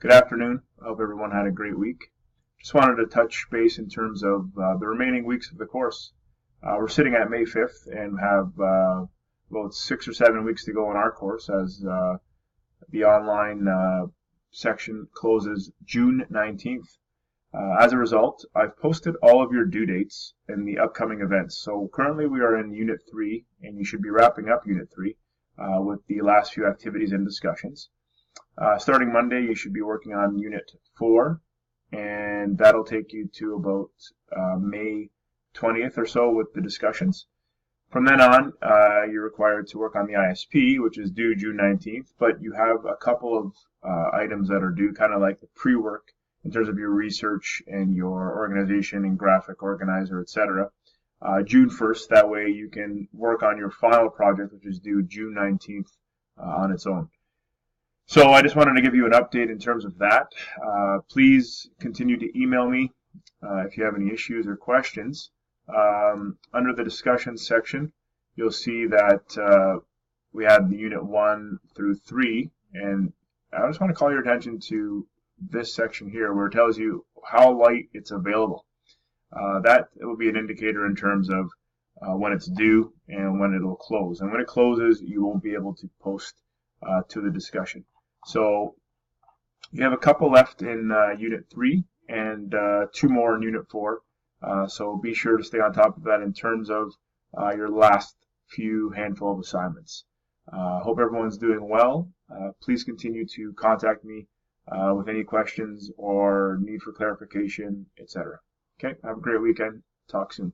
Good afternoon. I hope everyone had a great week. Just wanted to touch base in terms of the remaining weeks of the course. We're sitting at May 5th and have about 6 or 7 weeks to go in our course as the online section closes June 19th. As a result, I've posted all of your due dates and the upcoming events. So currently we are in Unit 3, and you should be wrapping up Unit 3 with the last few activities and discussions. Starting Monday, you should be working on Unit 4, and that'll take you to about May 20th or so with the discussions. From then on, you're required to work on the ISP, which is due June 19th, but you have a couple of items that are due, kind of like the pre-work in terms of your research and your organization and graphic organizer, etc. June 1st, that way you can work on your final project, which is due June 19th on its own. So I just wanted to give you an update in terms of that. Please continue to email me if you have any issues or questions. Under the discussion section, you'll see that we had the Unit 1 through 3, and I just want to call your attention to this section here where it tells you how light it's available. That will be an indicator in terms of when it's due and when it'll close. And when it closes, you won't be able to post to the discussion. So you have a couple left in Unit 3 and 2 more in Unit 4. So be sure to stay on top of that in terms of your last few handful of assignments. Hope everyone's doing well. Please continue to contact me with any questions or need for clarification, etc. Okay, have a great weekend. Talk soon.